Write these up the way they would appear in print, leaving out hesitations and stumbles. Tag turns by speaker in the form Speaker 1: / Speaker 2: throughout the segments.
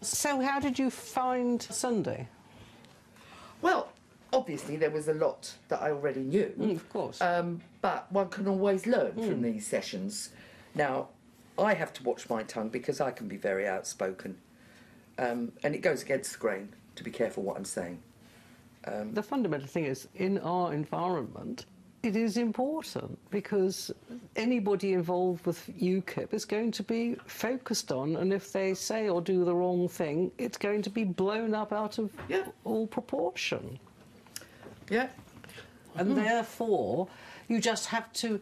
Speaker 1: So how did you find Sunday?
Speaker 2: Well, obviously there was a lot that I already knew.
Speaker 1: Of course.
Speaker 2: But one can always learn from these sessions. Now, I have to watch my tongue because I can be very outspoken. And it goes against the grain to be careful what I'm saying.
Speaker 1: The fundamental thing is, in our environment, it is important because anybody involved with UKIP is going to be focused on, and if they say or do the wrong thing, it's going to be blown up out of all proportion.
Speaker 2: Yeah.
Speaker 1: And therefore, you just have to,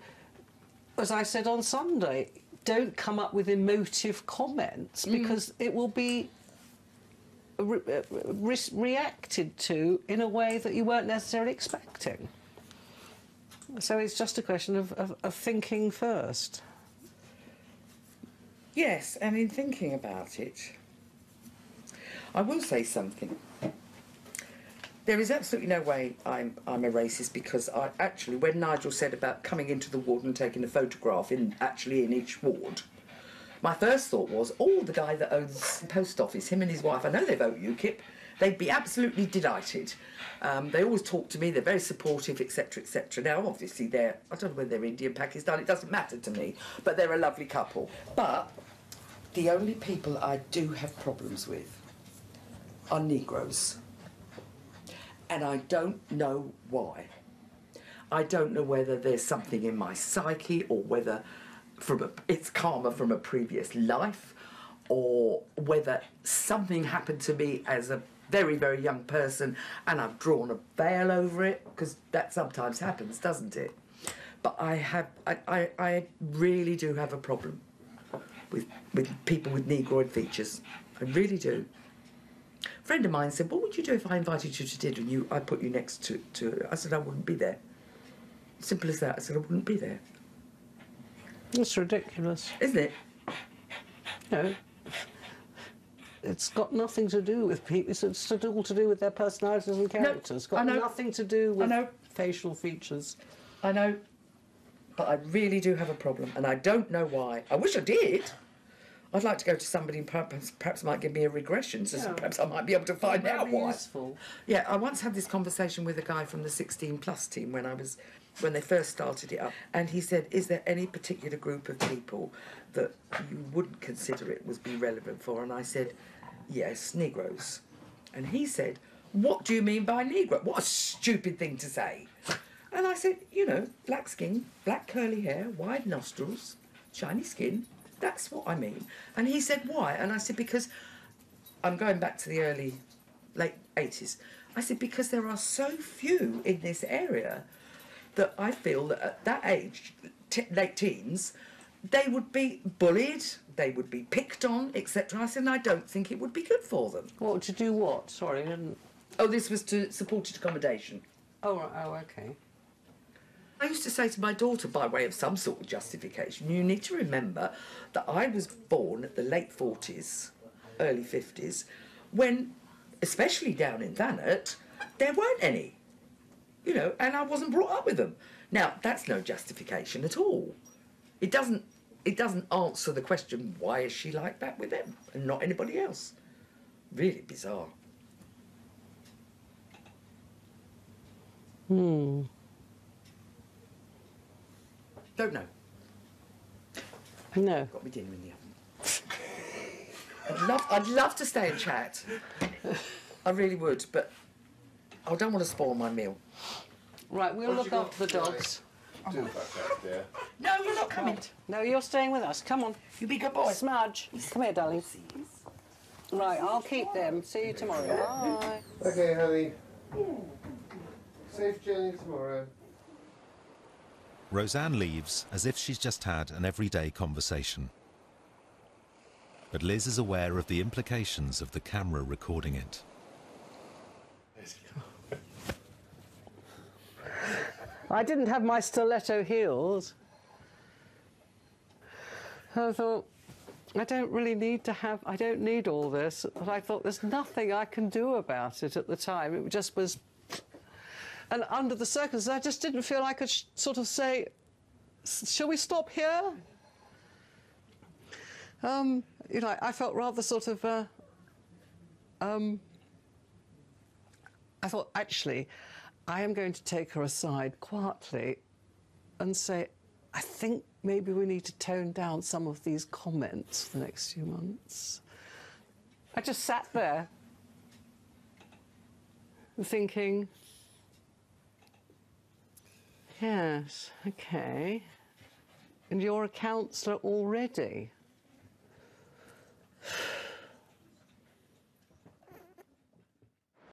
Speaker 1: as I said on Sunday, don't come up with emotive comments because it will be reacted to in a way that you weren't necessarily expecting. So it's just a question of thinking first.
Speaker 2: Yes, and in thinking about it, I will say something. There is absolutely no way I'm a racist because I actually, when Nigel said about coming into the ward and taking a photograph in each ward, my first thought was, oh, the guy that owns the post office, him and his wife, I know they vote UKIP, they'd be absolutely delighted. They always talk to me, they're very supportive, etc, etc. Now, obviously, I don't know whether they're Indian, Pakistan, it doesn't matter to me, but they're a lovely couple. But the only people I do have problems with are Negroes. And I don't know why. I don't know whether there's something in my psyche or whether it's karma from a previous life, or whether something happened to me as a very, very young person and I've drawn a veil over it, because that sometimes happens, doesn't it? But I really do have a problem with people with Negroid features. I really do. A friend of mine said, what would you do if I invited you to dinner and I put you next to... I said, I wouldn't be there. Simple as that. I said, I wouldn't be there.
Speaker 1: It's ridiculous.
Speaker 2: Isn't it?
Speaker 1: No. It's got nothing to do with people. It's all to do with their personalities and characters. It's got nothing to do with facial features.
Speaker 2: I know. But I really do have a problem, and I don't know why. I wish I did. I'd like to go to somebody and perhaps might give me a regression, so perhaps I might be able to find out why.
Speaker 1: Useful.
Speaker 2: Yeah, I once had this conversation with a guy from the 16 plus team when they first started it up, and he said, is there any particular group of people that you wouldn't consider it would be relevant for? And I said, yes, Negroes. And he said, what do you mean by Negro? What a stupid thing to say. And I said, you know, black skin, black curly hair, wide nostrils, shiny skin. That's what I mean. And he said, why? And I said, because I'm going back to the late 80s. I said, because there are so few in this area that I feel that at that age, late teens, they would be bullied, they would be picked on, etc. I said, and I don't think it would be good for them.
Speaker 1: What, to do what? Sorry, I didn't...
Speaker 2: Oh, this was to supported accommodation.
Speaker 1: Oh, right. Oh, OK.
Speaker 2: I used to say to my daughter, by way of some sort of justification, you need to remember that I was born at the late 40s, early 50s, when, especially down in Thanet, there weren't any, you know, and I wasn't brought up with them. Now, that's no justification at all. It doesn't answer the question, why is she like that with them and not anybody else? Really bizarre. Don't know.
Speaker 1: No.
Speaker 2: Got me dinner in the oven. I'd love to stay and chat. I really would, but I don't want to spoil my meal.
Speaker 1: Right, we'll look after the dogs.
Speaker 3: Do that out there.
Speaker 2: No, you're not coming.
Speaker 1: No, you're staying with us. Come on.
Speaker 2: You be good boy.
Speaker 1: Smudge. Come here, darling. Right, I'll keep them. See you tomorrow. Bye.
Speaker 3: Okay, honey. Safe journey tomorrow.
Speaker 4: Roseanne leaves as if she's just had an everyday conversation. But Liz is aware of the implications of the camera recording it.
Speaker 1: I didn't have my stiletto heels. I thought, I don't really need to have, I don't need all this. But I thought, there's nothing I can do about it at the time. It just was... And under the circumstances, I just didn't feel I could sort of say, shall we stop here? You know, I felt rather sort of I thought, actually, I am going to take her aside quietly and say, I think maybe we need to tone down some of these comments for the next few months. I just sat there thinking, yes, OK. And you're a counsellor already.